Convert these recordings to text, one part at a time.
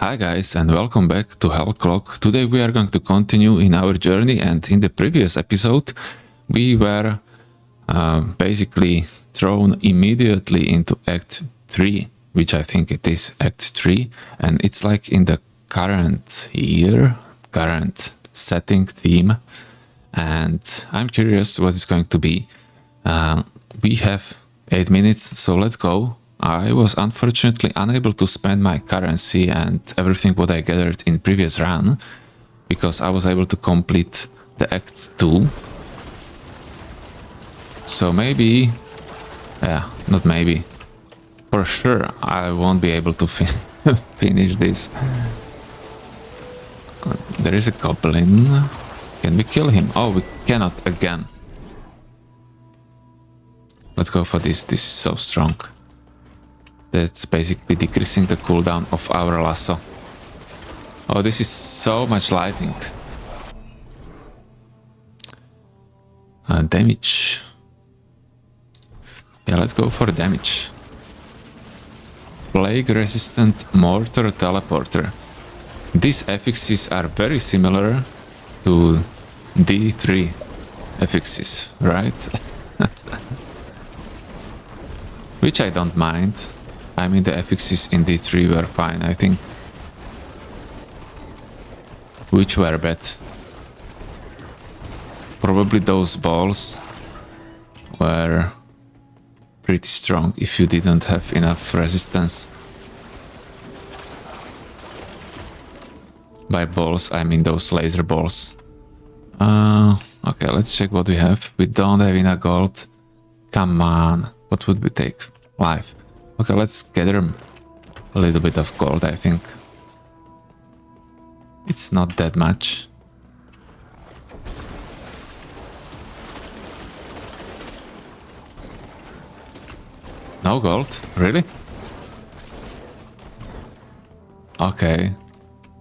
Hi guys and welcome back to Hell Clock. Today we are going to continue in our journey, and in the previous episode we were basically thrown immediately into Act 3, which I think it is Act 3, and it's like in the current year, current setting theme, and I'm curious what it's going to be. We have 8 minutes, so let's go. I was unfortunately unable to spend my currency and everything what I gathered in previous run, because I was able to complete the Act 2. So maybe, not maybe, for sure I won't be able to finish this. There is a goblin. Can we kill him? Oh, we cannot again. Let's go for this. This is so strong. That's basically decreasing the cooldown of our lasso. Oh, this is so much lightning. Damage. Yeah, let's go for damage. Plague resistant mortar teleporter. These affixes are very similar to D3 affixes, right? Which I don't mind. I mean, the affixes in D3 were fine, I think. Which were bad? Probably those balls were pretty strong if you didn't have enough resistance. By balls, I mean those laser balls. Okay, let's check what we have. We don't have enough gold. Come on, what would we take? Life. Okay, let's gather a little bit of gold, I think. It's not that much. No gold? Really? Okay.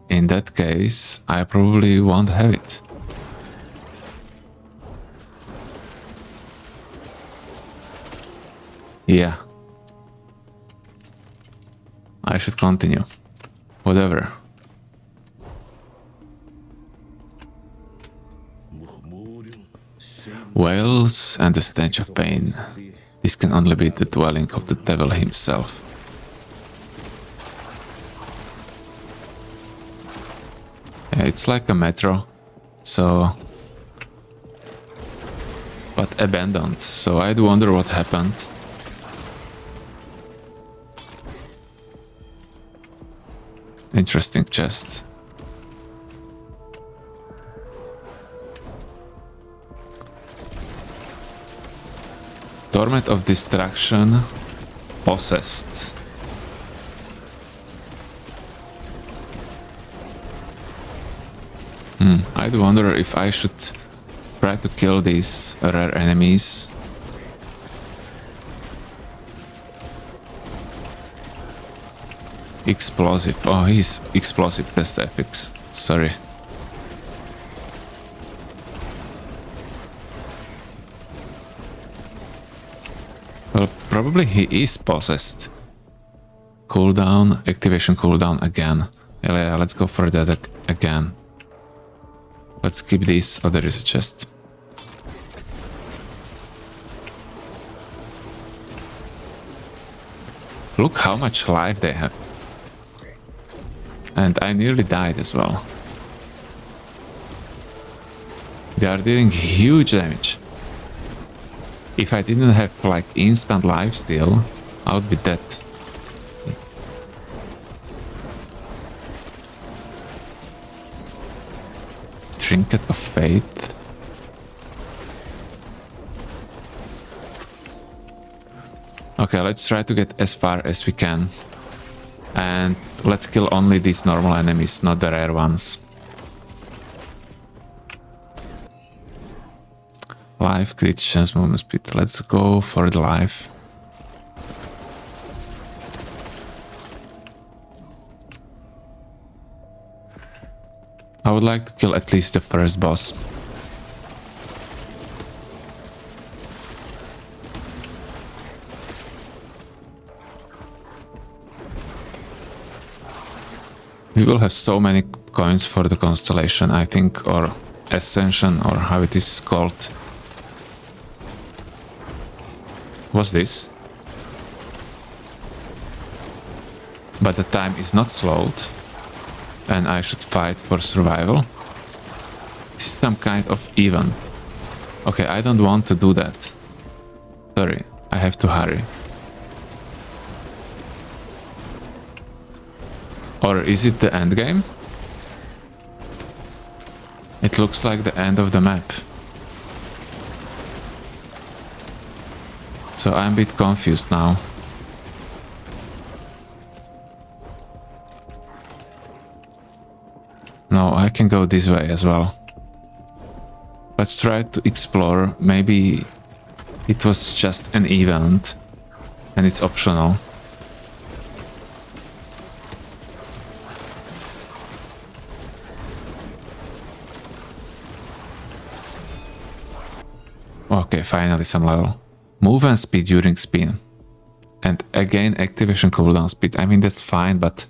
In that case, I probably won't have it. Yeah. I should continue. Whatever. Wails and the stench of pain. This can only be the dwelling of the devil himself. Yeah, it's like a metro, so... but abandoned, so I'd wonder what happened. Interesting chest. Torment of Distraction. Possessed. I'd wonder if I should try to kill these rare enemies. Explosive. Oh, he's explosive test epics. Sorry. Well, probably he is possessed. Cooldown, activation cooldown again. Yeah, let's go for that again. Let's skip this. Oh, there is a chest. Look how much life they have. And I nearly died as well. They are dealing huge damage. If I didn't have like instant life steal, I would be dead. Trinket of Fate. Okay, let's try to get as far as we can. And let's kill only these normal enemies, not the rare ones. Life, crit, chance, movement speed. Let's go for the life. I would like to kill at least the first boss. We will have so many coins for the constellation, I think, or ascension, or how it is called. What's this? But the time is not slowed, and I should fight for survival. This is some kind of event. Okay, I don't want to do that. Sorry, I have to hurry. Or is it the end game? It looks like the end of the map. So I'm a bit confused now. No, I can go this way as well. Let's try to explore. Maybe it was just an event and it's optional. Okay, finally some level. Move and speed during spin. And again activation cooldown speed. I mean, that's fine, but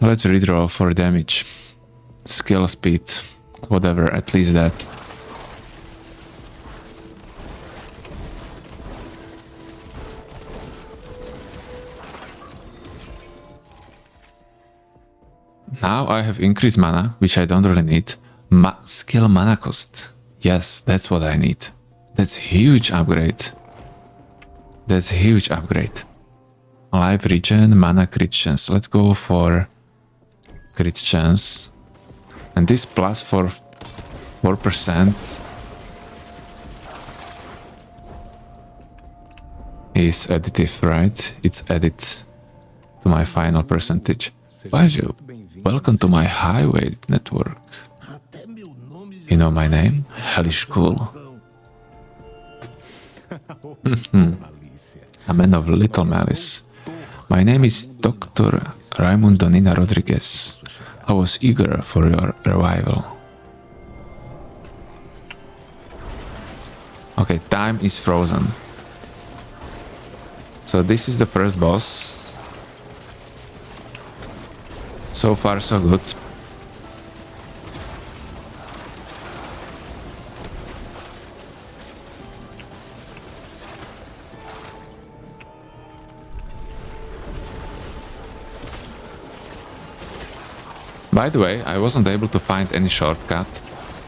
let's redraw for damage. Skill speed, whatever, at least that. Now I have increased mana, which I don't really need. Skill mana cost. Yes, that's what I need. That's huge upgrade. That's a huge upgrade. Life regen, mana crit chance. Let's go for crit chance. And this plus for 4% is additive, right? It's added to my final percentage. Pajeú, welcome to my highway network. You know my name? Hellish cool. A man of little malice. My name is Dr. Raimundo Nina Rodriguez. I was eager for your arrival. Okay, time is frozen. So this is the first boss. So far so good. By the way, I wasn't able to find any shortcut,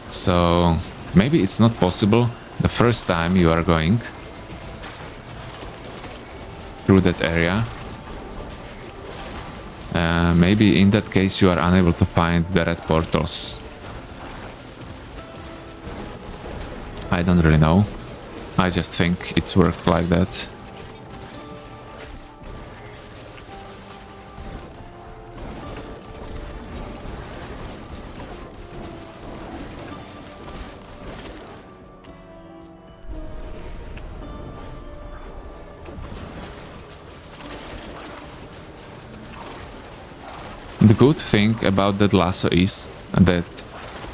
so maybe it's not possible the first time you are going through that area. Maybe in that case you are unable to find the red portals. I don't really know. I just think it's worked like that. The good thing about that lasso is that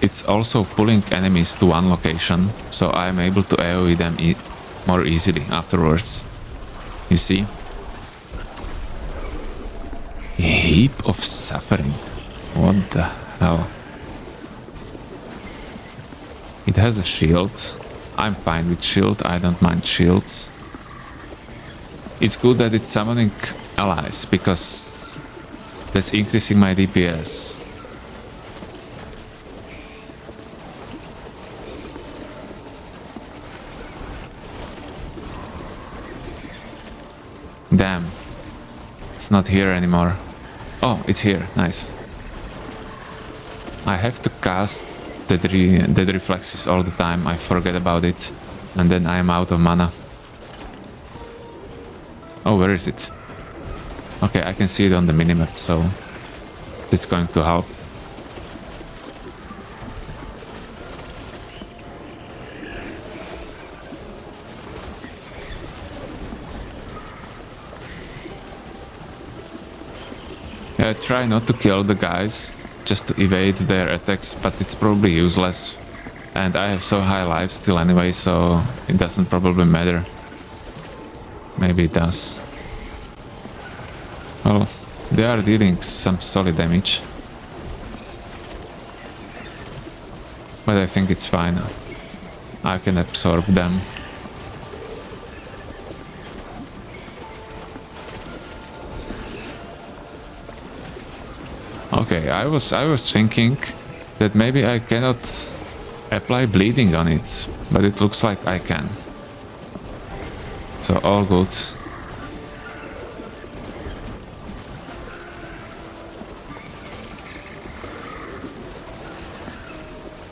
it's also pulling enemies to one location, so I'm able to AoE them more easily afterwards. You see? A heap of suffering. What the hell? It has a shield. I'm fine with shield, I don't mind shields. It's good that it's summoning allies, because that's increasing my DPS. Damn. It's not here anymore. Oh, it's here. Nice. I have to cast dead reflexes all the time. I forget about it. And then I'm out of mana. Oh, where is it? Okay, I can see it on the minimap, so it's going to help. Yeah, try not to kill the guys, just to evade their attacks, but it's probably useless. And I have so high life still anyway, so it doesn't probably matter. Maybe it does. Well, they are dealing some solid damage. But I think it's fine. I can absorb them. Okay, I was thinking that maybe I cannot apply bleeding on it, but it looks like I can. So all good.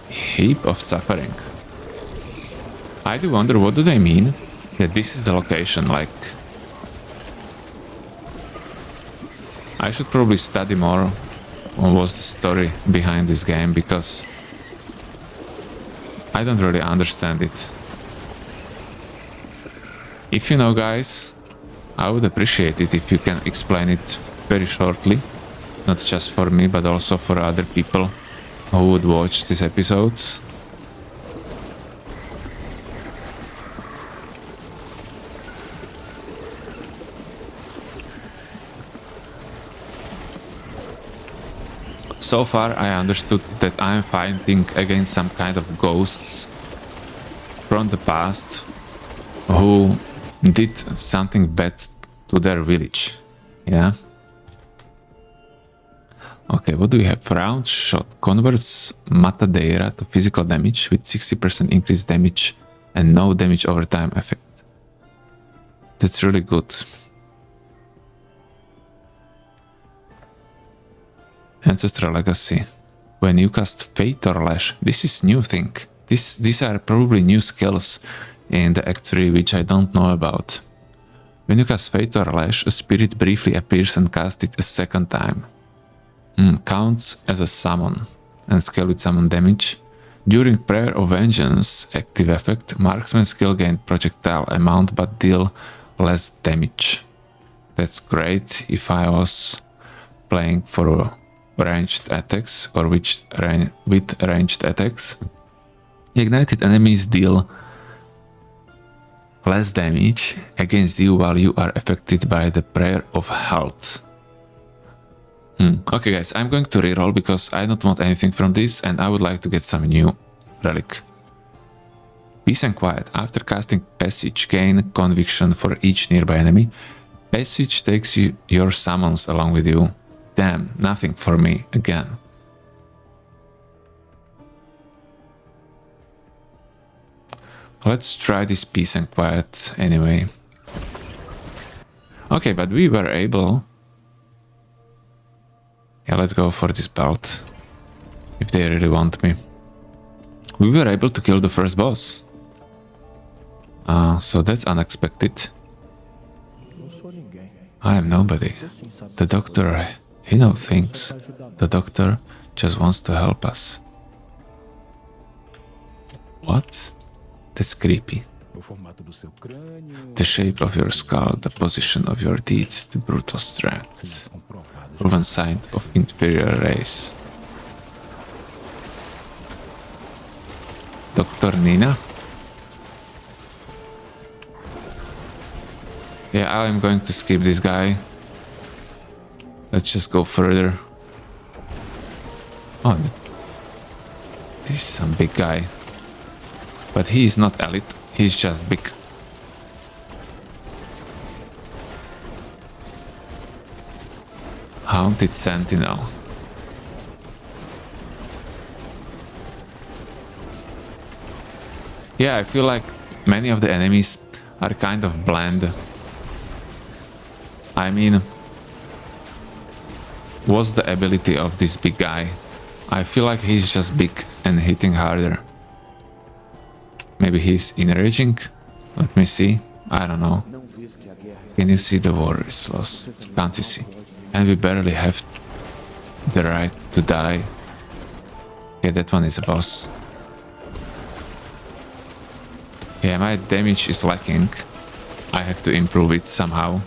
Heap of suffering. I do wonder, what do they mean? That this is the location, like... I should probably study more on what's the story behind this game, because I don't really understand it. If you know, guys, I would appreciate it if you can explain it very shortly, not just for me, but also for other people who would watch these episodes. So far I understood that I am fighting against some kind of ghosts from the past who did something bad to their village. Yeah. Okay, what do we have? Round shot converts Matadeira to physical damage with 60% increased damage and no damage over time effect. That's really good. Ancestral Legacy. When you cast Fate or Lash, this is new thing. These are probably new skills in the Act 3 which I don't know about. When you cast Fate or Lash, a spirit briefly appears and casts it a second time. Counts as a summon and scale with summon damage. During Prayer of Vengeance active effect, marksman skill gain projectile amount but deal less damage. That's great if I was playing for ranged attacks or with ranged attacks. Ignited enemies deal less damage against you while you are affected by the Prayer of Health. Okay guys, I'm going to reroll because I don't want anything from this and I would like to get some new relic. Peace and Quiet. After casting Passage, gain Conviction for each nearby enemy. Passage takes your summons along with you. Damn, nothing for me again. Let's try this Peace and Quiet anyway. Okay, but we were able... Yeah, let's go for this belt. If they really want me. We were able to kill the first boss. So that's unexpected. I am nobody. The doctor, he knows things. The doctor just wants to help us. What? That's creepy. The shape of your skull, the position of your teeth, the brutal strength. Proven sign of inferior race. Dr. Nina? Yeah, I'm going to skip this guy. Let's just go further. Oh, this is some big guy. But he is not elite, he's just big. Haunted Sentinel. Yeah, I feel like many of the enemies are kind of bland. I mean, what's the ability of this big guy? I feel like he's just big and hitting harder. Maybe he's enraging? Let me see. I don't know. Can you see the war is lost? Can't you see? And we barely have the right to die. Yeah, that one is a boss. Yeah, my damage is lacking. I have to improve it somehow.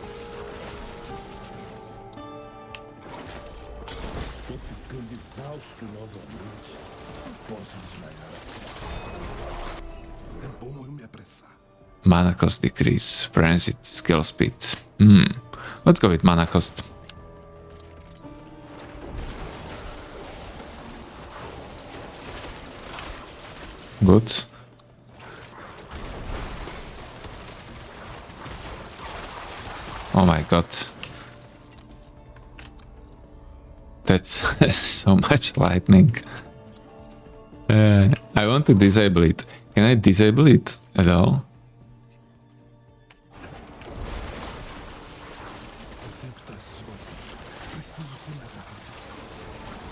Mana cost decrease, frenzied skill speed. Let's go with mana cost. Good. Oh my god. That's so much lightning. I want to disable it. Can I disable it at all?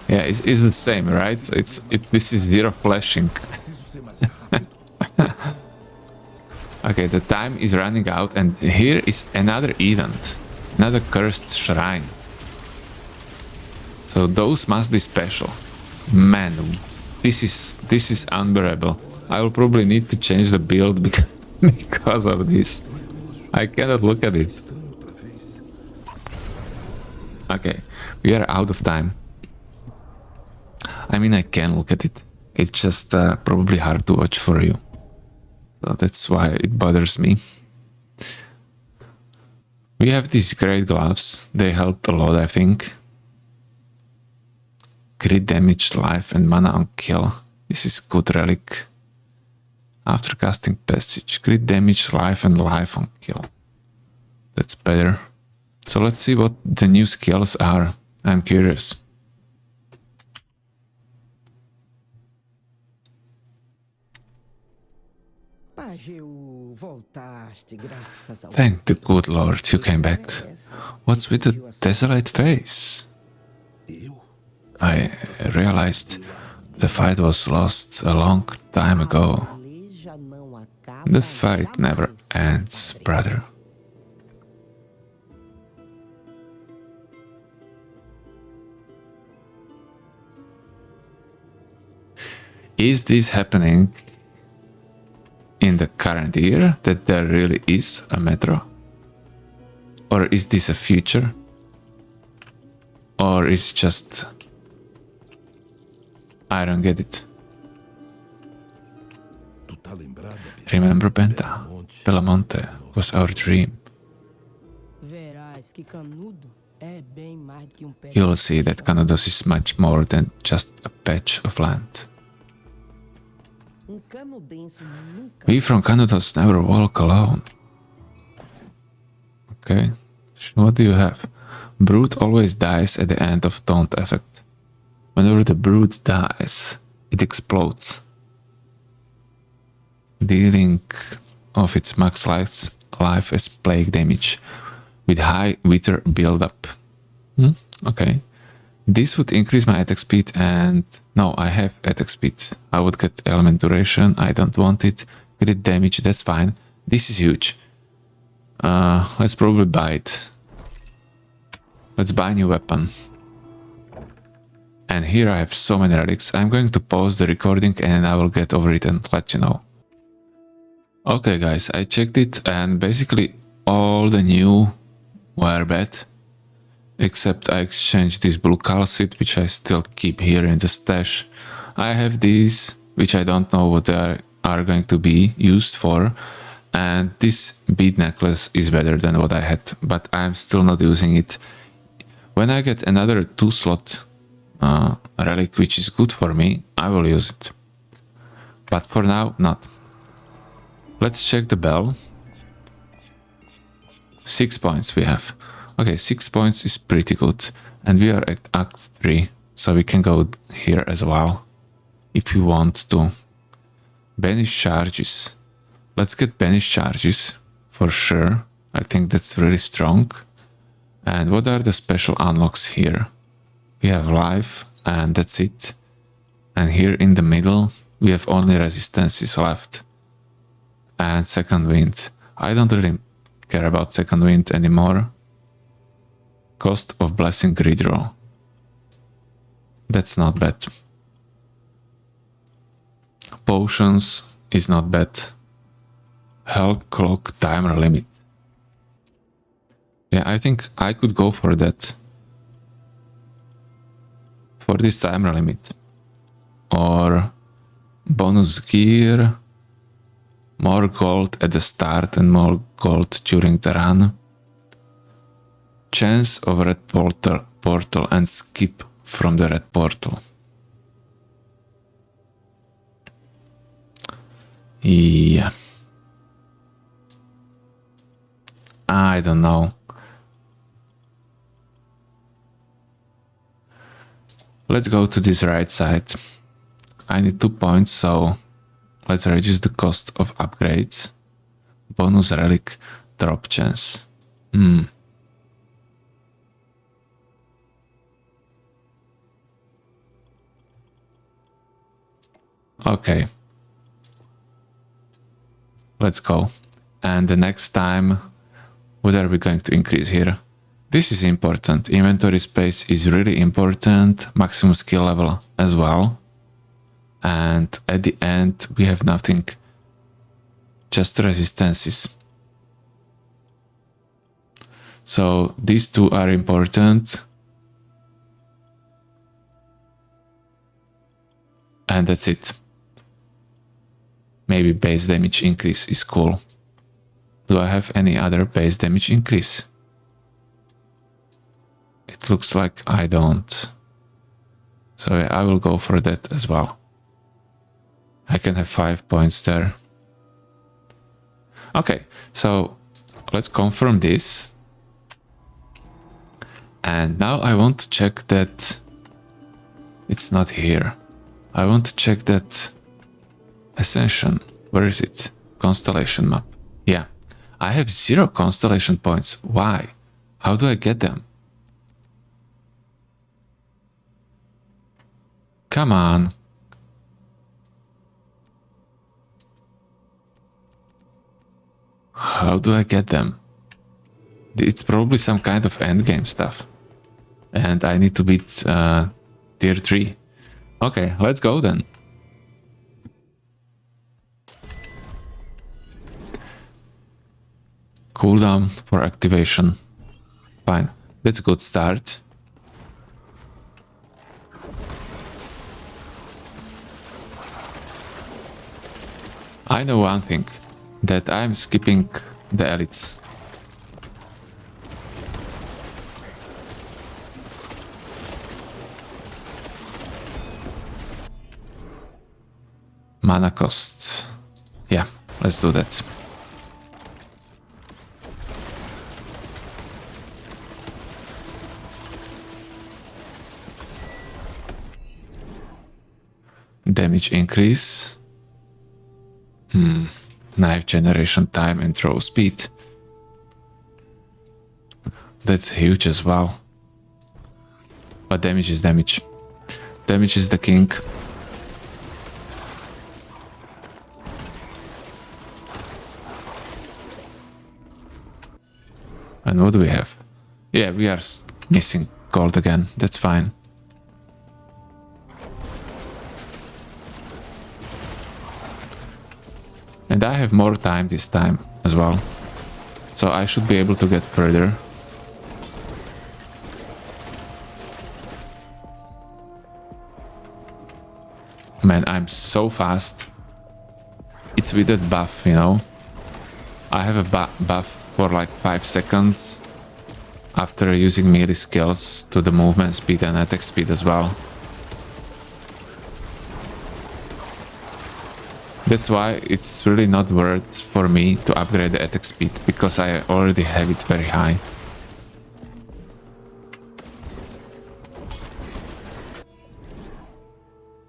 Yeah, it's the same, right? This is zero flashing. Okay, the time is running out, and here is another event, another cursed shrine. So those must be special. Man, this is unbearable. I will probably need to change the build because of this. I cannot look at it. Okay, we are out of time. I mean, I can look at it. It's just probably hard to watch for you. So that's why it bothers me. We have these great gloves. They helped a lot, I think. Crit damage, life and mana on kill. This is good relic. After casting passage, crit damage, life and life on kill. That's better. So let's see what the new skills are. I'm curious. Pajeú, voltaste, graças ao... Thank the good Lord you came back. What's with the desolate face? I realized the fight was lost a long time ago. The fight never ends, brother. Is this happening in the current year, that there really is a metro? Or is this a future? Or is it just... I don't get it. Remember Benta? Belamonte was our dream. You'll see that Canados is much more than just a patch of land. We from Canados never walk alone. Okay, what do you have? Brute always dies at the end of Taunt effect. Whenever the brute dies, it explodes, dealing of its max life as plague damage with high wither build-up. Okay. This would increase my attack speed and... No, I have attack speed. I would get element duration. I don't want it. Crit damage, that's fine. This is huge. Let's probably buy it. Let's buy a new weapon. And here I have so many relics. I'm going to pause the recording and I will get over it and let you know. Okay guys, I checked it and basically all the new were bad. Except I exchanged this blue calcite, which I still keep here in the stash. I have these, which I don't know what they are going to be used for. And this bead necklace is better than what I had, but I'm still not using it. When I get another 2-slot relic, which is good for me, I will use it. But for now, not. Let's check the bell. 6 points we have. Okay, 6 points is pretty good. And we are at Act 3, so we can go here as well, if we want to. Banish charges. Let's get banish charges, for sure. I think that's really strong. And what are the special unlocks here? We have life, and that's it. And here in the middle, we have only resistances left. And second wind. I don't really care about second wind anymore. Cost of blessing redraw. That's not bad. Potions is not bad. Hell clock timer limit. Yeah, I think I could go for that. For this timer limit. Or bonus gear. More gold at the start and more gold during the run. Chance of red portal and skip from the red portal. Yeah. I don't know. Let's go to this right side. I need 2 points, so let's reduce the cost of upgrades. Bonus relic drop chance. Okay. Let's go. And the next time, what are we going to increase here? This is important. Inventory space is really important. Maximum skill level as well. And at the end, we have nothing. Just resistances. So these two are important. And that's it. Maybe base damage increase is cool. Do I have any other base damage increase? It looks like I don't. So yeah, I will go for that as well. I can have 5 points there. Okay, so let's confirm this. And now I want to check that it's not here. I want to check that Ascension. Where is it? Constellation map. Yeah. I have 0 constellation points. Why? How do I get them? Come on. How do I get them? It's probably some kind of endgame stuff. And I need to beat tier 3. Okay, let's go then. Cooldown for activation. Fine. That's a good start. I know one thing. That I'm skipping the elites. Mana costs. Yeah, let's do that. Damage increase. Knife generation time and throw speed. That's huge as well. But damage is damage. Damage is the king. And what do we have? Yeah, we are missing gold again. That's fine. And I have more time this time as well. So I should be able to get further. Man, I'm so fast. It's with that buff, you know. I have a buff for like 5 seconds after using melee skills to the movement speed and attack speed as well. That's why it's really not worth for me to upgrade the attack speed, because I already have it very high.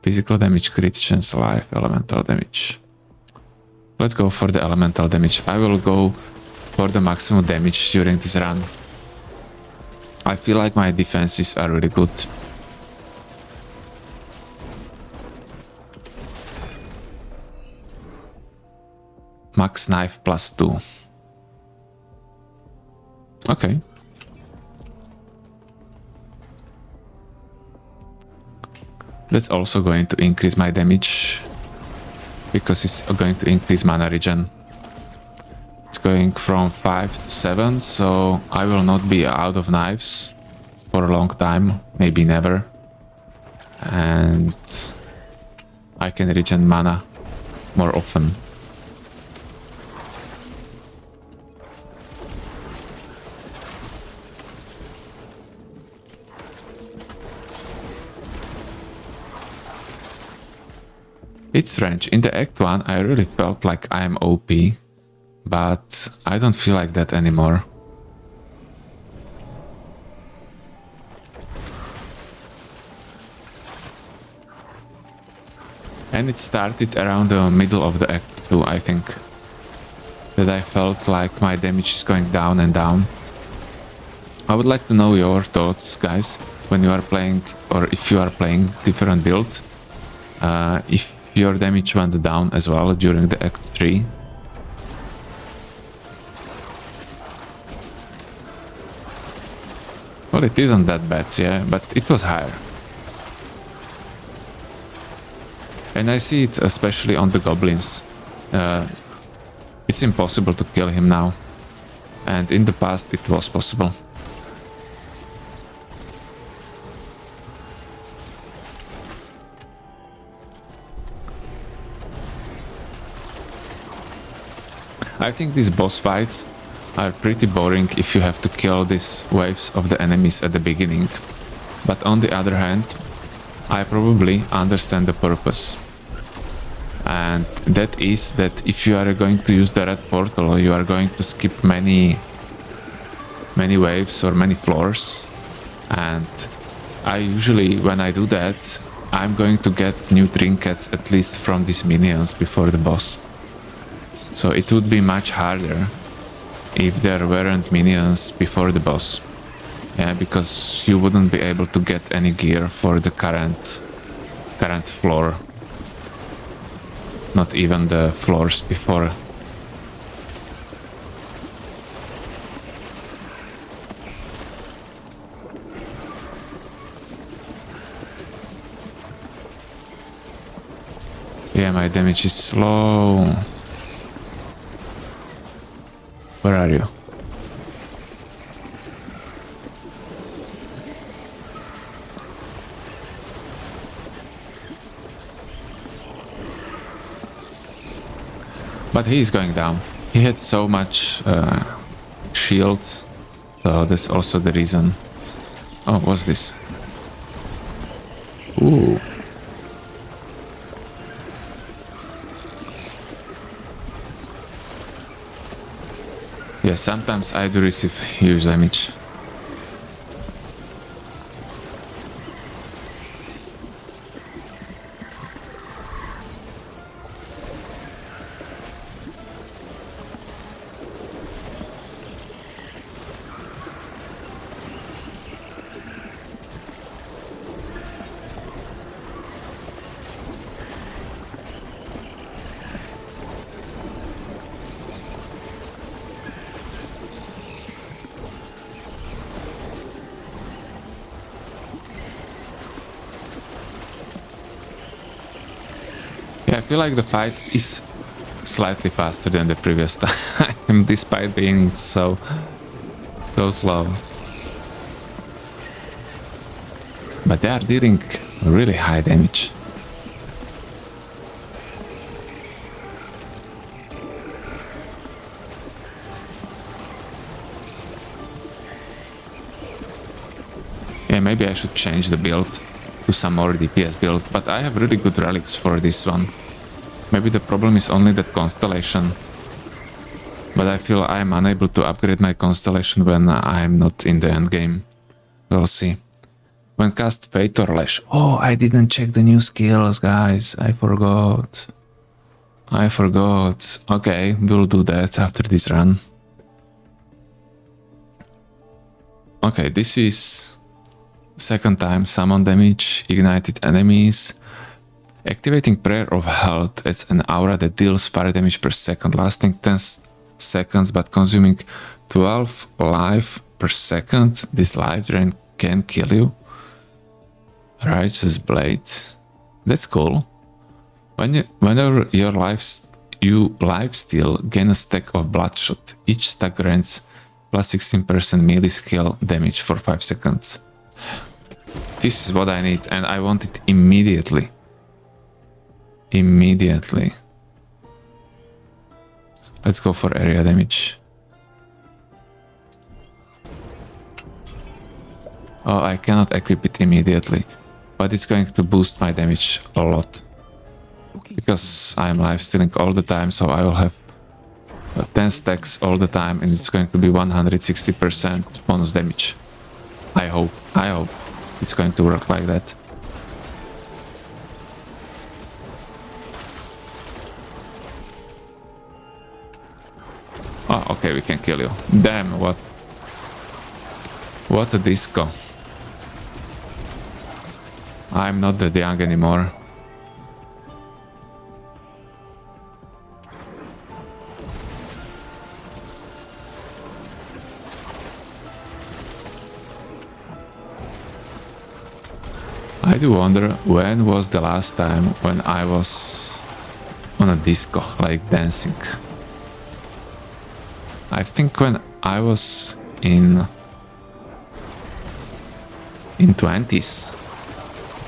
Physical damage, crit chance, life, elemental damage. Let's go for the elemental damage. I will go for the maximum damage during this run. I feel like my defenses are really good. Max knife +2. Okay. That's also going to increase my damage, because it's going to increase mana regen. It's going from 5 to 7, so I will not be out of knives for a long time, maybe never. And I can regen mana more often. It's strange. In the Act 1, I really felt like I'm OP, but I don't feel like that anymore. And it started around the middle of the Act 2, I think, that I felt like my damage is going down and down. I would like to know your thoughts, guys, when you are playing, or if you are playing different build. If your damage went down as well during the Act 3. Well, it isn't that bad, yeah, but it was higher. And I see it especially on the goblins. It's impossible to kill him now. And in the past it was possible. I think these boss fights are pretty boring if you have to kill these waves of the enemies at the beginning. But on the other hand, I probably understand the purpose. And that is that if you are going to use the red portal, you are going to skip many waves or many floors. And I usually, when I do that, I'm going to get new trinkets at least from these minions before the boss. So it would be much harder if there weren't minions before the boss. Yeah, because you wouldn't be able to get any gear for the current floor. Not even the floors before. Yeah, my damage is low. Where are you? But he is going down. He had so much shield, so that's also the reason. Oh, what's this? Ooh. Yeah, sometimes I do receive huge damage. Yeah, I feel like the fight is slightly faster than the previous time, despite being so slow. But they are dealing really high damage. Yeah, maybe I should change the build to some more DPS build, but I have really good relics for this one. Maybe the problem is only that constellation. But I feel I am unable to upgrade my constellation when I am not in the endgame. We'll see. When cast Fate or Lash. Oh, I didn't check the new skills, guys. I forgot. Okay, we'll do that after this run. Okay, this is second time summon damage, ignited enemies. Activating Prayer of Health adds an aura that deals fire damage per second, lasting 10 seconds but consuming 12 life per second. This life drain can kill you. Righteous Blade. That's cool. Whenever you life steal, gain a stack of Bloodshot. Each stack grants plus 16% melee skill damage for 5 seconds. This is what I need, and I want it immediately. Let's go for area damage. Oh, I cannot equip it immediately, but it's going to boost my damage a lot. because I'm live stealing all the time, so I will have 10 stacks all the time, and it's going to be 160% bonus damage. I hope it's going to work like that. Oh, okay, we can kill you. Damn, what a disco. I'm not that young anymore. I do wonder when was the last time when I was on a disco, like dancing. I think when I was in 20s.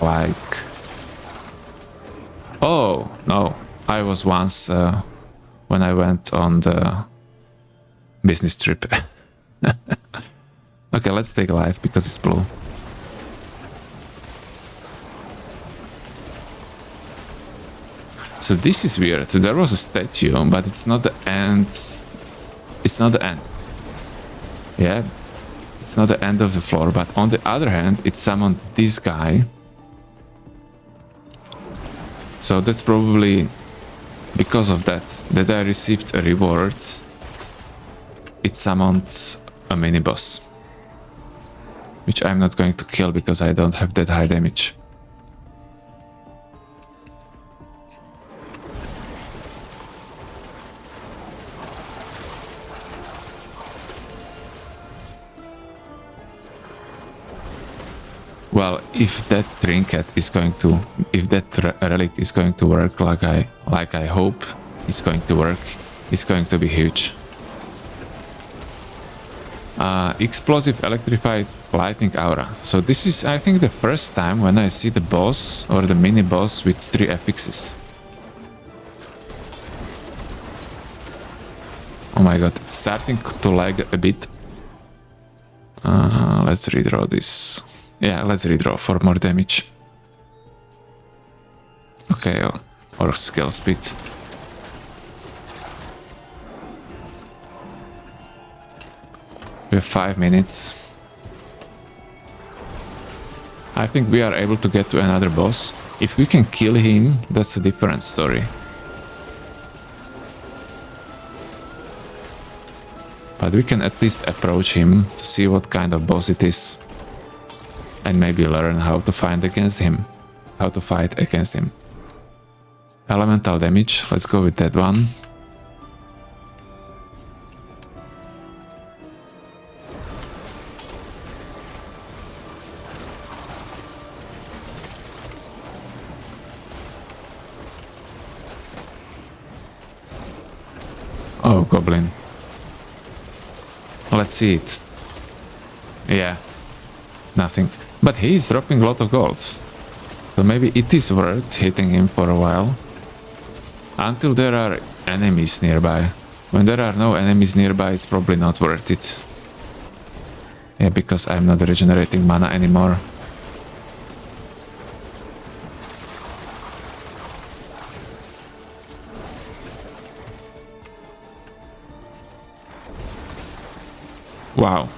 Like, oh no, I was once when I went on the business trip. Okay, let's take life because it's blue. So this is weird. So there was a statue, but it's not the end. It's not the end. Yeah, it's not the end of the floor, but on the other hand, it summoned this guy. So that's probably because of that I received a reward. It summoned a mini boss, which I'm not going to kill because I don't have that high damage. Well, if that trinket is going to, if that relic is going to work like I hope it's going to work, it's going to be huge. Explosive electrified lightning aura. So this is, I think, the first time when I see the boss or the mini boss with 3 affixes. Oh my god, it's starting to lag a bit. Let's redraw this. Yeah, let's redraw for more damage. Okay, or skill speed. We have 5 minutes. I think we are able to get to another boss. If we can kill him, that's a different story. But we can at least approach him to see what kind of boss it is. And maybe learn how to fight against him. Elemental damage, let's go with that one. Oh, goblin. Let's see it. Yeah, nothing. But he is dropping a lot of gold. So maybe it is worth hitting him for a while. Until there are enemies nearby. When there are no enemies nearby, it's probably not worth it. Yeah, because I'm not regenerating mana anymore. Wow.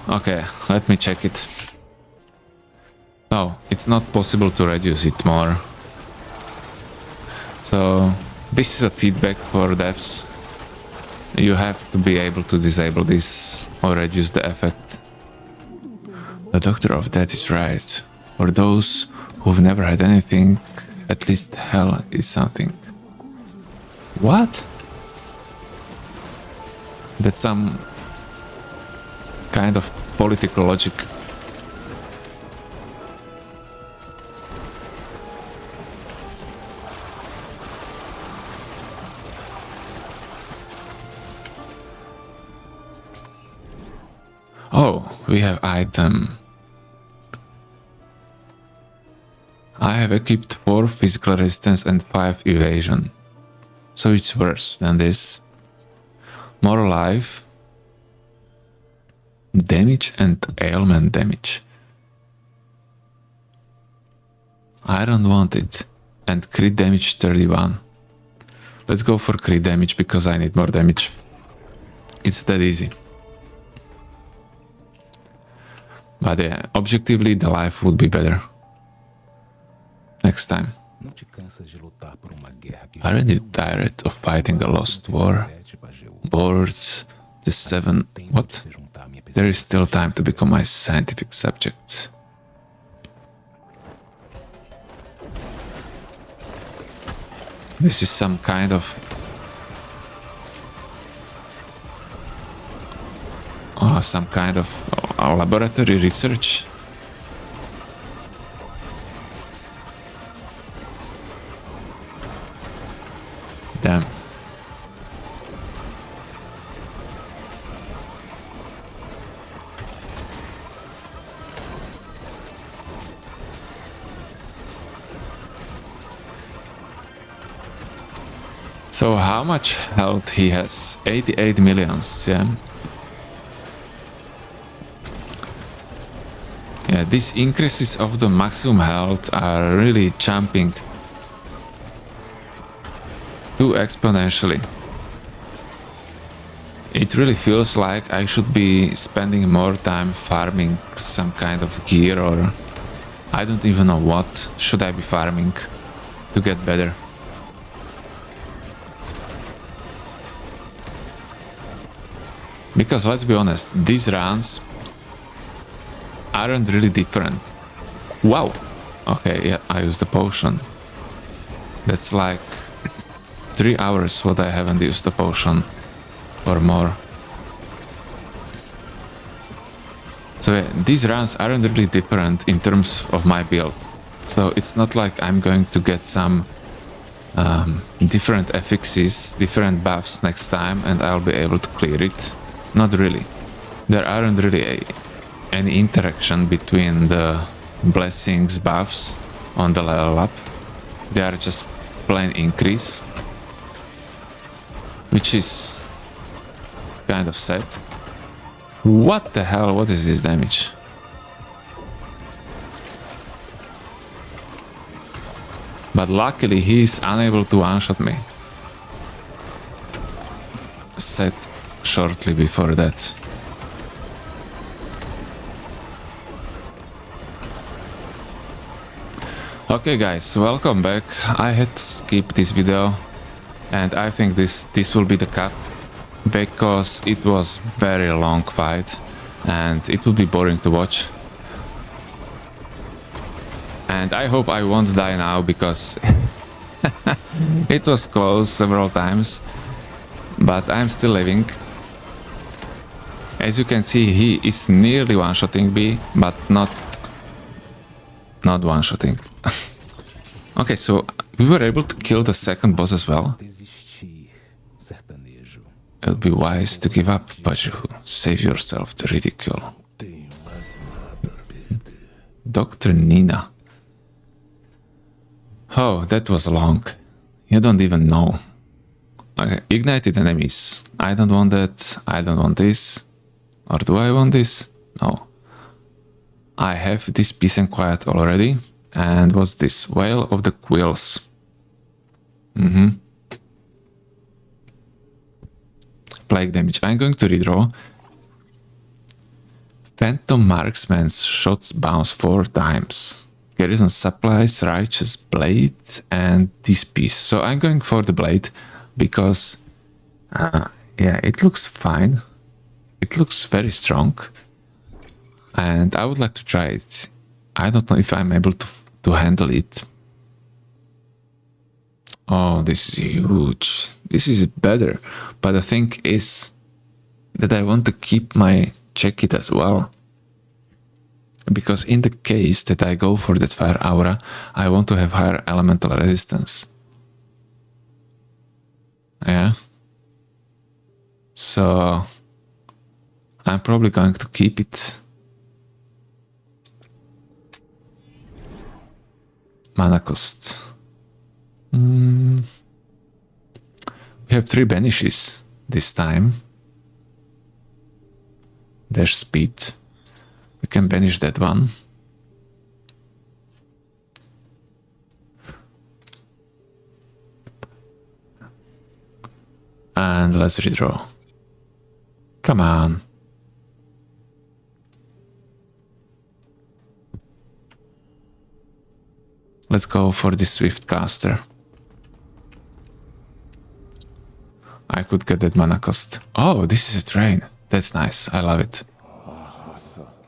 Okay, let me check it. No, it's not possible to reduce it more. So, this is a feedback for devs. You have to be able to disable this or reduce the effect. The Doctor of Death is right. For those who've never had anything, at least hell is something. What? That's some kind of political logic. Oh, we have item. I have equipped 4 physical resistance and 5 evasion. So it's worse than this. More life. Damage and ailment damage. I don't want it. And crit damage 31. Let's go for crit damage because I need more damage. It's that easy. But yeah, objectively the life would be better. Next time. Aren't you tired of fighting a lost war? Boards, the 7... What? There is still time to become my scientific subject. This is some kind of... some kind of laboratory research. Damn. So how much health he has? 88 millions, yeah? Yeah, these increases of the maximum health are really jumping too exponentially. It really feels like I should be spending more time farming some kind of gear, or I don't even know what should I be farming to get better. Because let's be honest, these runs aren't really different. Wow! Okay, yeah, I used the potion. That's like 3 hours what I haven't used the potion, or more. So yeah, these runs aren't really different in terms of my build. So it's not like I'm going to get some different affixes, different buffs next time and I'll be able to clear it. Not really. There aren't really any interaction between the blessings buffs on the level up. They are just plain increase, which is kind of sad. What the hell? What is this damage? But luckily he is unable to one-shot me. Set shortly before that. Okay guys, welcome back. I had to skip this video and I think this will be the cut because it was very long fight and it would be boring to watch. And I hope I won't die now because it was close several times, but I'm still living. As you can see, he is nearly one-shotting me, but not one-shotting. Okay, so we were able to kill the second boss as well. It would be wise to give up, Pajeú. Save yourself the ridicule. Dr. Nina. Oh, that was long. You don't even know. Okay, ignited enemies. I don't want that. I don't want this. Or do I want this? No. I have this peace and quiet already. And what's this? Whale of the Quills. Plague damage. I'm going to redraw. Phantom Marksman's shots bounce 4 times. Garrison supplies, Righteous Blade, and this piece. So I'm going for the blade because, yeah, it looks fine. It looks very strong, and I would like to try it. I don't know if I'm able to handle it. Oh, this is huge. This is better, but the thing is that I want to keep my jacket as well. Because in the case that I go for that fire aura, I want to have higher elemental resistance. Yeah. So I'm probably going to keep it. Mana cost. We have 3 banishes this time. Dash speed. We can banish that one. And let's redraw. Come on. Let's go for the Swift Caster. I could get that mana cost. Oh, this is a train. That's nice. I love it.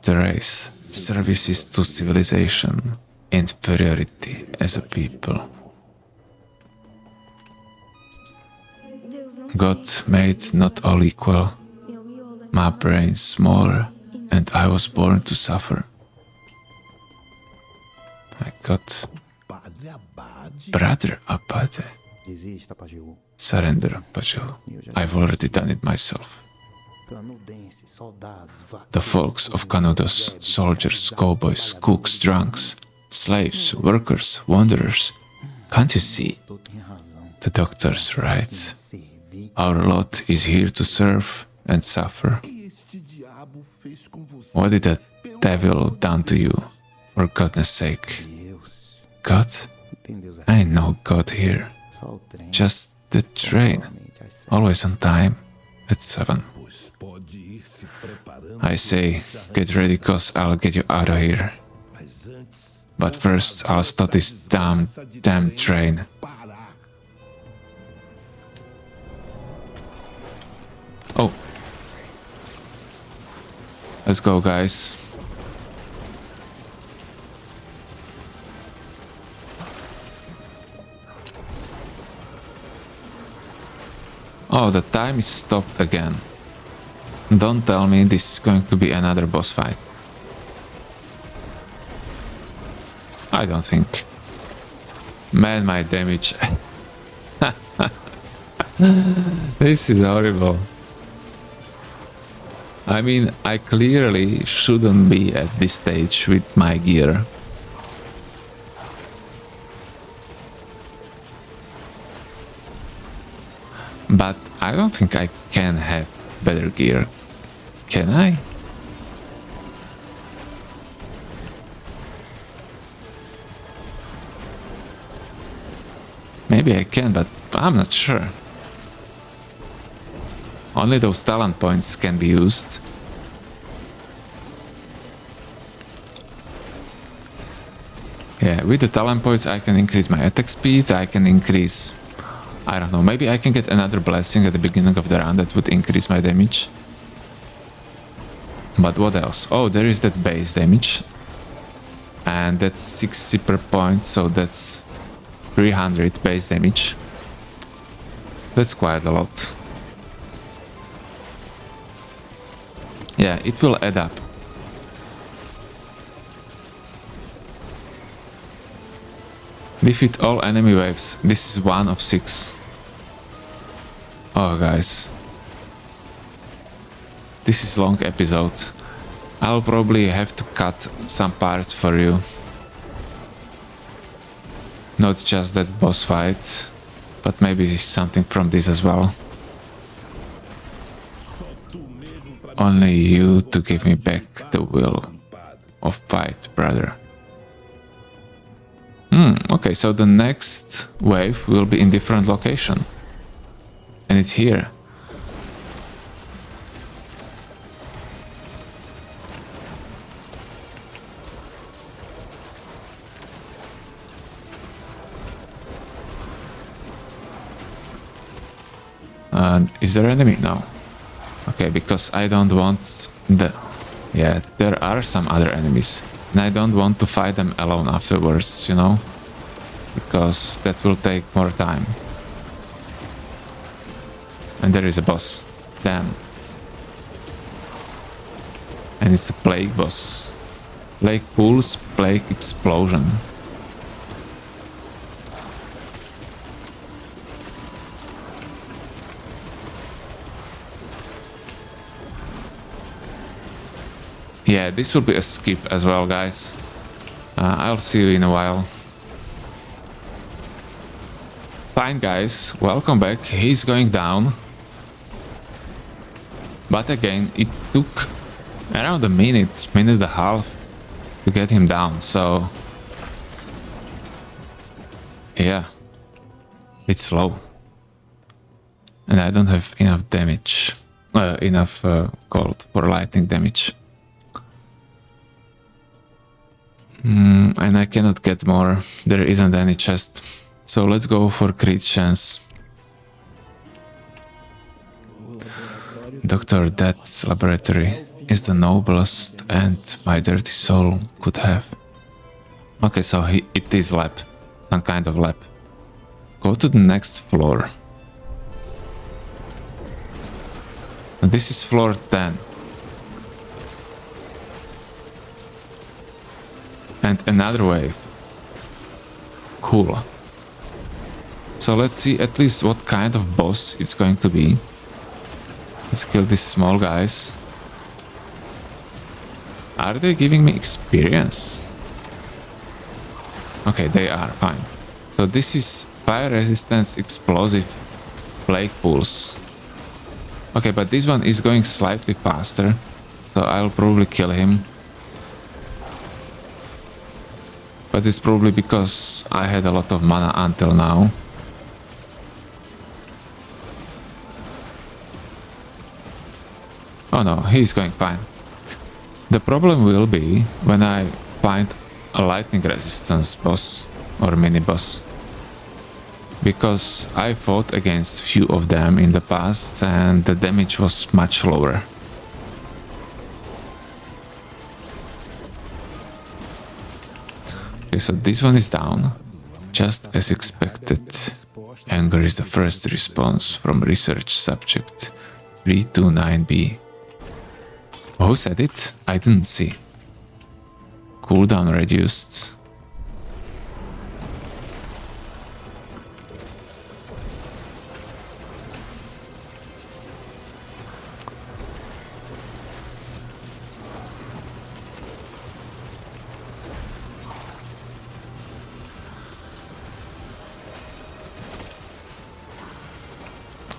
The race. Services to civilization. Inferiority as a people. God made not all equal. My brain smaller, and I was born to suffer. My God. Brother Abade. Desista, Pajeú. Surrender, Pajeú. I've already done it myself. Canudenses, soldados, The folks of Canudos, soldiers, cowboys, cooks, drunks, slaves, workers, wanderers. Can't you see? doutor tem razão. The doctor's right. Servir Our lot is here to serve and suffer. Este diabo fez com você. What did that devil done to you? For goodness sake. Deus. God? Tem Deus aqui. I ain't no God here. Só o trem. Just the train. Somente às 7. Always on time. At 7. Pois pode ir se preparando. I say, get ready cause I'll get you out of here. Mas antes, But first I'll stop this damn train. parar. Oh. Let's go, guys. Oh, the time is stopped again. Don't tell me this is going to be another boss fight. I don't think. Man, my damage. This is horrible. I mean, I clearly shouldn't be at this stage with my gear. But I don't think I can have better gear. Can I? Maybe I can, but I'm not sure. Only those talent points can be used. Yeah, with the talent points I can increase my attack speed, I can increase... I don't know, maybe I can get another blessing at the beginning of the round that would increase my damage. But what else? Oh, there is that base damage. And that's 60 per point, so that's 300 base damage. That's quite a lot. Yeah, it will add up. Defeat all enemy waves. This is 1 of 6. Oh, guys. This is a long episode. I'll probably have to cut some parts for you. Not just that boss fight, but maybe something from this as well. Only you to give me back the will of fight, brother. Okay, so the next wave will be in different location. And it's here. And is there enemy? No. Okay, because I don't want the... Yeah, there are some other enemies. And I don't want to fight them alone afterwards, you know? Because that will take more time. And there is a boss. Damn. And it's a plague boss. Plague pulse, plague explosion. Yeah, this will be a skip as well, guys. I'll see you in a while. Fine, guys, welcome back. He's going down. But again, it took around a minute and a half to get him down, so... Yeah, it's slow. And I don't have enough damage, enough gold for lightning damage. And I cannot get more. There isn't any chest. So let's go for crit chance. Dr. Death's laboratory is the noblest and my dirty soul could have. Okay, so it is lab. Some kind of lab. Go to the next floor. And this is floor 10. And another wave. Cool. So let's see at least what kind of boss it's going to be. Let's kill these small guys. Are they giving me experience? Okay, they are, fine. So this is fire resistance explosive plague pools. Okay, but this one is going slightly faster, so I'll probably kill him. But it's probably because I had a lot of mana until now. Oh no, he's going fine. The problem will be when I find a lightning resistance boss or mini boss. Because I fought against few of them in the past and the damage was much lower. Okay, so this one is down, just as expected. Anger is the first response from research subject 329B. Who said it? I didn't see. Cooldown reduced.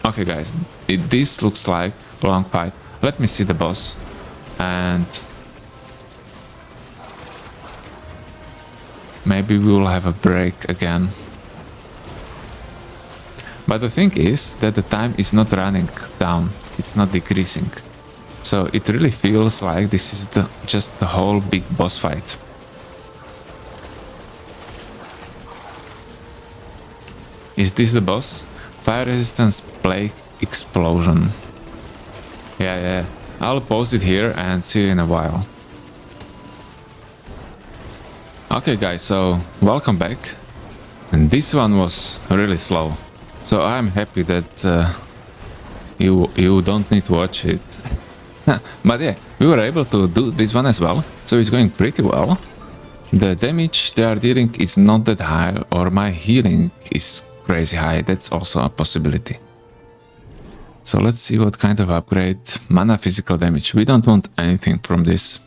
Okay guys, this looks like a long fight. Let me see the boss. And maybe we will have a break again. But the thing is that the time is not running down, it's not decreasing. So it really feels like this is just the whole big boss fight. Is this the boss? Fire resistance plague explosion. Yeah. I'll pause it here and see you in a while. Okay guys, so welcome back. And this one was really slow. So I'm happy that you don't need to watch it. But yeah, we were able to do this one as well. So it's going pretty well. The damage they are dealing is not that high, or my healing is crazy high. That's also a possibility. So let's see what kind of upgrade. Mana physical damage. We don't want anything from this.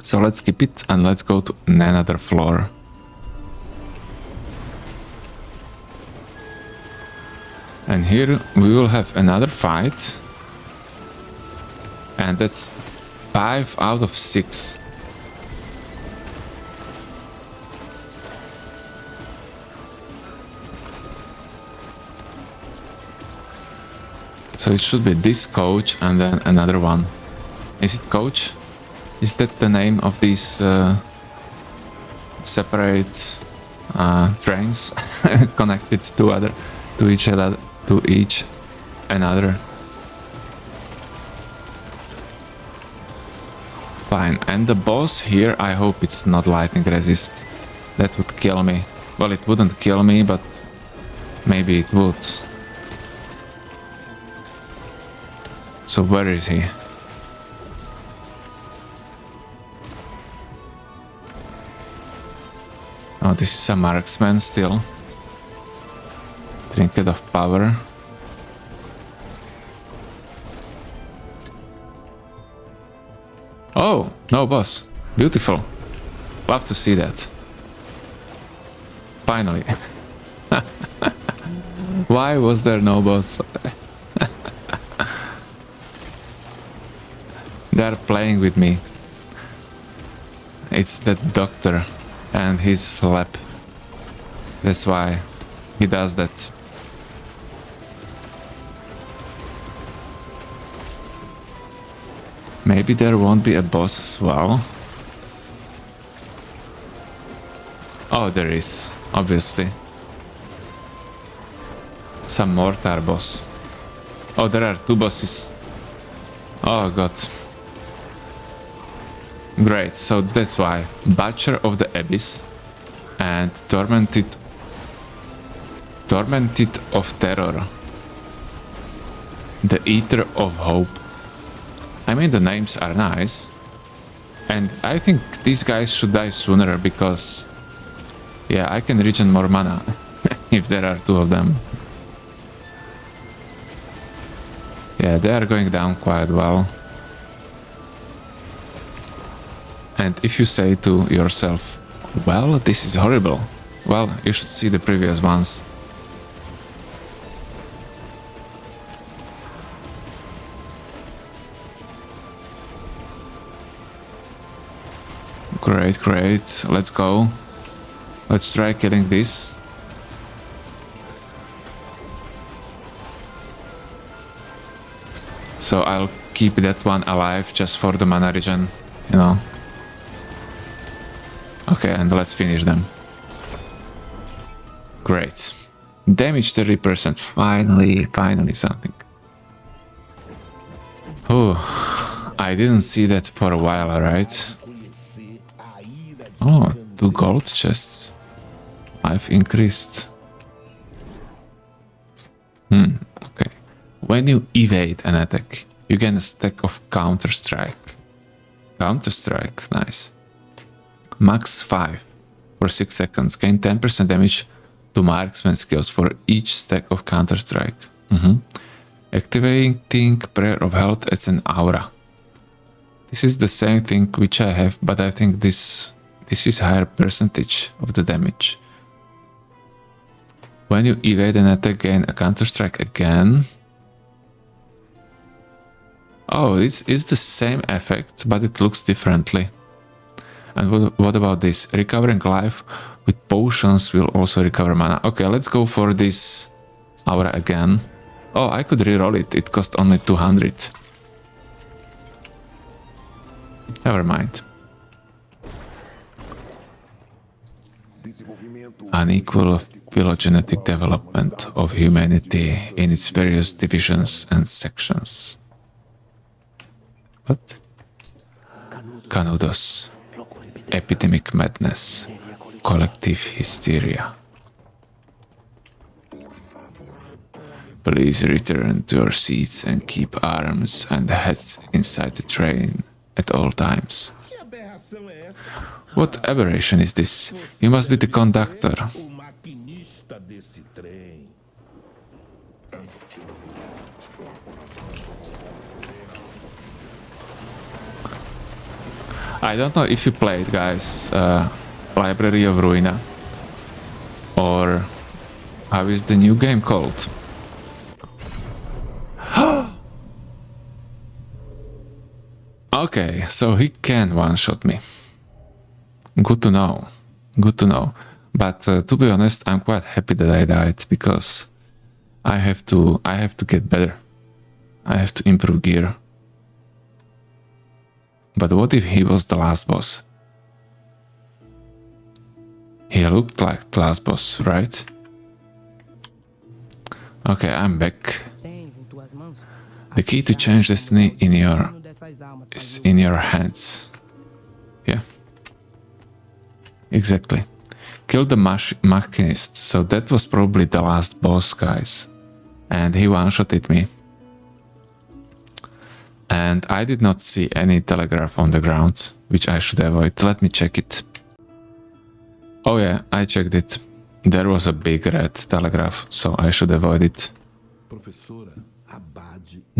So let's skip it and let's go to another floor. And here we will have another fight. And that's 5 out of 6. So it should be this coach and then another one. Is it coach? Is that the name of these separate trains connected to each another? Fine. And the boss here, I hope it's not lightning resist. That would kill me. Well, it wouldn't kill me, but maybe it would. So where is he? Oh, this is a marksman still. Trinket of power. Oh, no boss. Beautiful. Love to see that. Finally. Why was there no boss? They are playing with me. It's that doctor and his lab. That's why he does that. Maybe there won't be a boss as well. Oh, there is, obviously. Some mortar boss. Oh, there are 2 bosses. Oh god. Great, so that's why. Butcher of the Abyss and Tormented of Terror. The Eater of Hope. I mean, the names are nice. And I think these guys should die sooner because... yeah, I can regen more mana if there are 2 of them. Yeah, they are going down quite well. And if you say to yourself, well, this is horrible, well, you should see the previous ones. Great, great, let's go. Let's try killing this. So I'll keep that one alive just for the mana regen, you know. Okay, and let's finish them. Great. Damage 30%. Finally something. Oh, I didn't see that for a while, alright? Oh, 2 gold chests. I've increased. Okay. When you evade an attack, you gain a stack of counter strike. Counter strike, nice. Max 5 for 6 seconds. Gain 10% damage to marksman skills for each stack of counter strike. Activating Prayer of Health as an aura. This is the same thing which I have, but I think this is higher percentage of the damage. When you evade an attack, gain a counter strike again. Oh, it's the same effect, but it looks differently. And what about this? Recovering life with potions will also recover mana. Okay, let's go for this aura again. Oh, I could reroll it. It cost only 200. Never mind. Unequal phylogenetic development of humanity in its various divisions and sections. What? Canudos. Epidemic madness. Collective hysteria. Please return to your seats and keep arms and heads inside the train at all times. What aberration is this? You must be the conductor. I don't know if you played, guys, Library of Ruina, or how is the new game called? Okay, so he can one-shot me. Good to know. Good to know. But to be honest, I'm quite happy that I died because I have to get better. I have to improve gear. But what if he was the last boss? He looked like the last boss, right? Okay, I'm back. The key to change destiny is in your hands. Yeah. Exactly. Kill the machinist. So that was probably the last boss, guys. And he one-shotted me. And I did not see any telegraph on the ground, which I should avoid. Let me check it. Oh yeah, I checked it. There was a big red telegraph, so I should avoid it.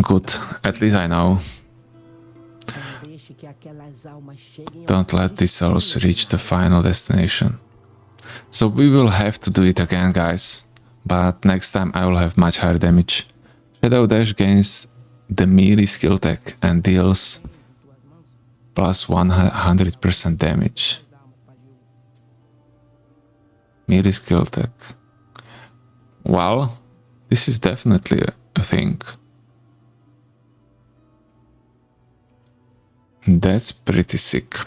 Good, at least I know. Don't let these souls reach the final destination. So we will have to do it again, guys. But next time I will have much higher damage. Shadow Dash gains the melee skill tag and deals plus 100% damage. Melee skill tag. Well, this is definitely a thing. That's pretty sick.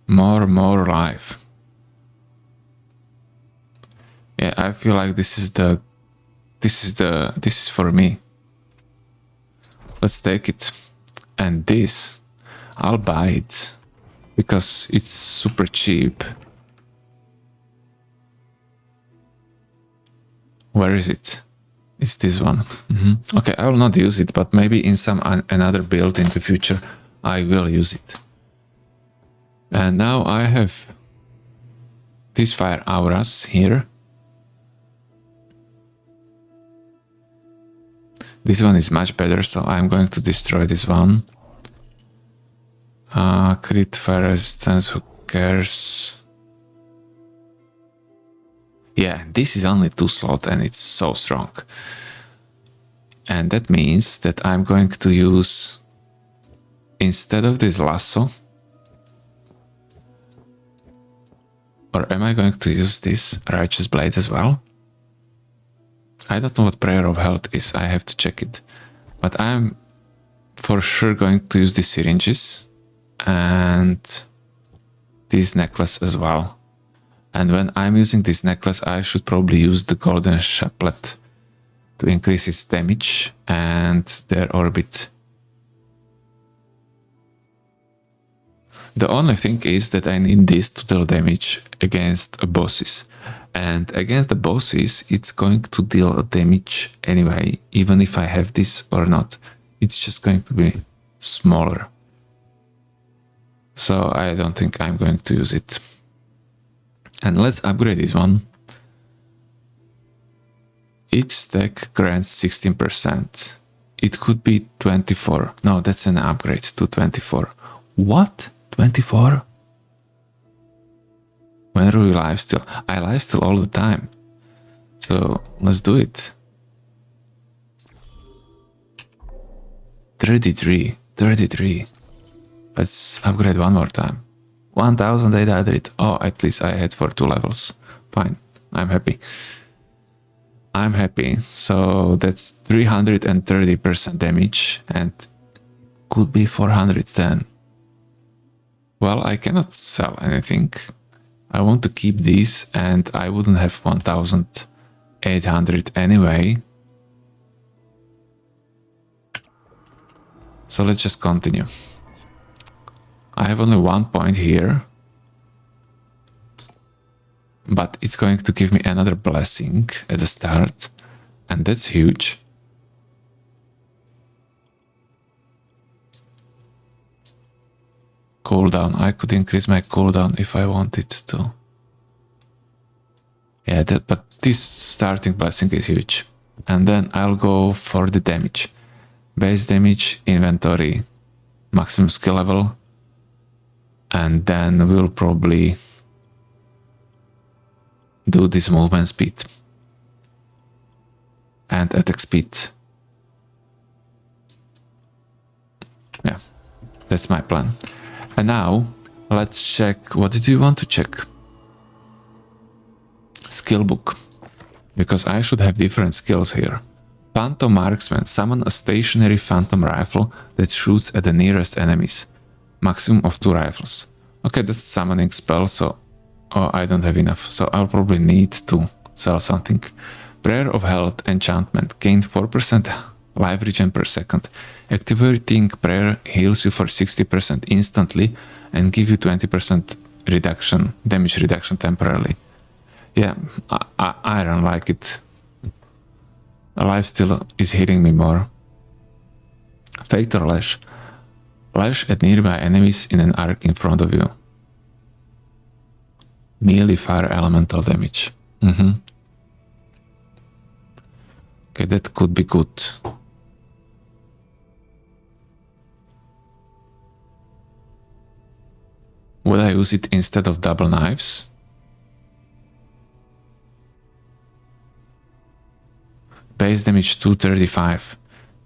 More life. Yeah, I feel like this is for me. Let's take it. And this, I'll buy it because it's super cheap. Where is it? It's this one. Okay, I will not use it, but maybe in some another build in the future I will use it. And now I have these fire auras here. This one is much better, so I'm going to destroy this one. Crit fire resistance, who cares? Yeah, this is only 2 slot and it's so strong. And that means that I'm going to use, instead of this lasso, or am I going to use this righteous blade as well? I don't know what prayer of health is, I have to check it. But I'm for sure going to use the syringes and this necklace as well. And when I'm using this necklace, I should probably use the golden chaplet to increase its damage and their orbit. The only thing is that I need this to deal damage against bosses. And against the bosses, it's going to deal damage anyway, even if I have this or not. It's just going to be smaller. So I don't think I'm going to use it. And let's upgrade this one. Each stack grants 16%. It could be 24. No, that's an upgrade to 24. What? 24? When do we lifesteal? I lifesteal all the time. So let's do it. 33. Let's upgrade one more time. 1800. Oh, at least I had for 2 levels. Fine. I'm happy. So that's 330% damage and could be 410. Well, I cannot sell anything. I want to keep these and I wouldn't have 1800 anyway. So let's just continue. I have only 1 point here, but it's going to give me another blessing at the start, and that's huge. Cooldown. I could increase my cooldown if I wanted to. Yeah, but this starting blessing is huge. And then I'll go for the damage. Base damage, inventory, maximum skill level. And then we'll probably do this movement speed and attack speed. Yeah, that's my plan. And now let's check. What did you want to check? Skill book, because I should have different skills here. Phantom Marksman. Summon a stationary phantom rifle that shoots at the nearest enemies. Maximum of 2 rifles. Okay, that's summoning spell, so I don't have enough, so I'll probably need to sell something. Prayer of Health enchantment. Gain 4% life regen per second. Activating prayer heals you for 60% instantly and give you 20% reduction, damage reduction temporarily. Yeah, I don't like it. Lifesteal is hitting me more. Fatal Lash. Lash at nearby enemies in an arc in front of you. Melee fire elemental damage. Okay, that could be good. Would I use it instead of double knives? Base damage 235.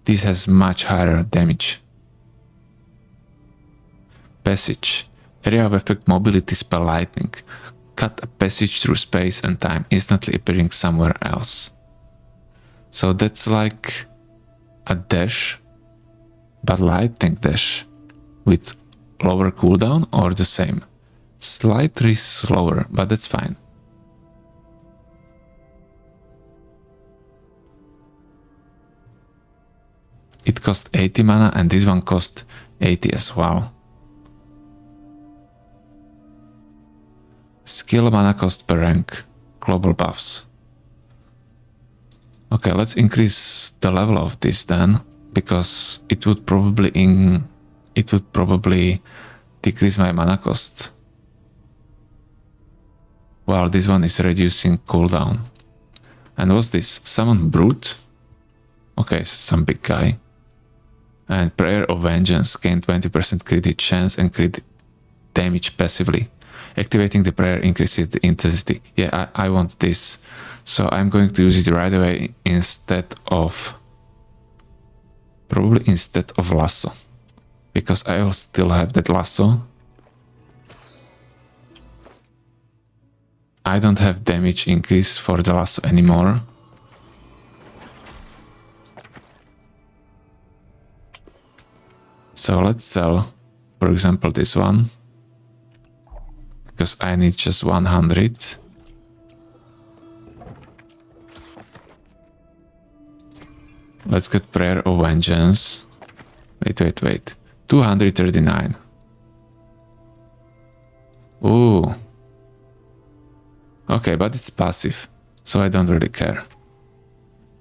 This has much higher damage. Passage. Area of effect mobility spell lightning. Cut a passage through space and time, instantly appearing somewhere else. So that's like a dash, but lightning dash with lower cooldown or the same. Slightly slower, but that's fine. It cost 80 mana and this one cost 80 as well. Skill mana cost per rank. Global buffs. Okay, let's increase the level of this then, because it would probably decrease my mana cost. While this one is reducing cooldown. And what's this? Summon Brute? Okay, some big guy. And Prayer of Vengeance, gain 20% crit hit chance and crit damage passively. Activating the prayer increases the intensity. Yeah, I want this. So I'm going to use it right away instead of... Probably instead of Lasso. Because I will still have that Lasso. I don't have damage increase for the Lasso anymore. So let's sell, for example, this one. Because I need just 100. Let's get Prayer of Vengeance. Wait. 239. Ooh. Okay, but it's passive, so I don't really care.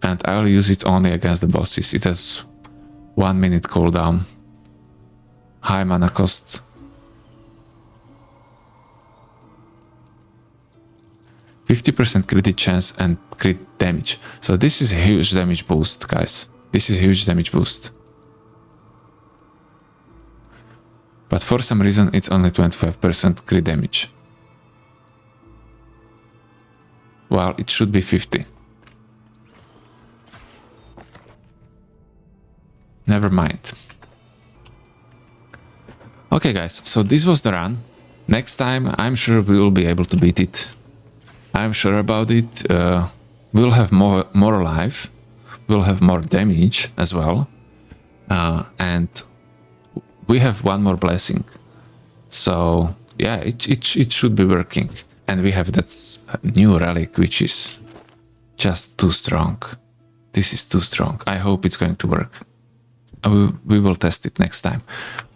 And I'll use it only against the bosses. It has 1 minute cooldown. High mana cost. 50% crit chance and crit damage. So this is a huge damage boost, guys. This is a huge damage boost. But for some reason it's only 25% crit damage. Well, it should be 50. Never mind. Okay guys, so this was the run. Next time I'm sure we will be able to beat it. I'm sure about it. We'll have more life. We'll have more damage as well. And we have one more blessing. So yeah, it should be working. And we have that new relic, which is just too strong. This is too strong. I hope it's going to work. We will test it next time.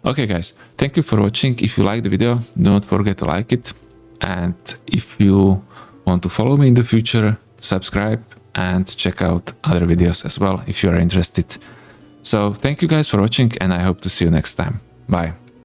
Okay guys, thank you for watching. If you like the video, do not forget to like it. And if you want to follow me in the future, subscribe and check out other videos as well if you are interested. So thank you guys for watching and I hope to see you next time. Bye.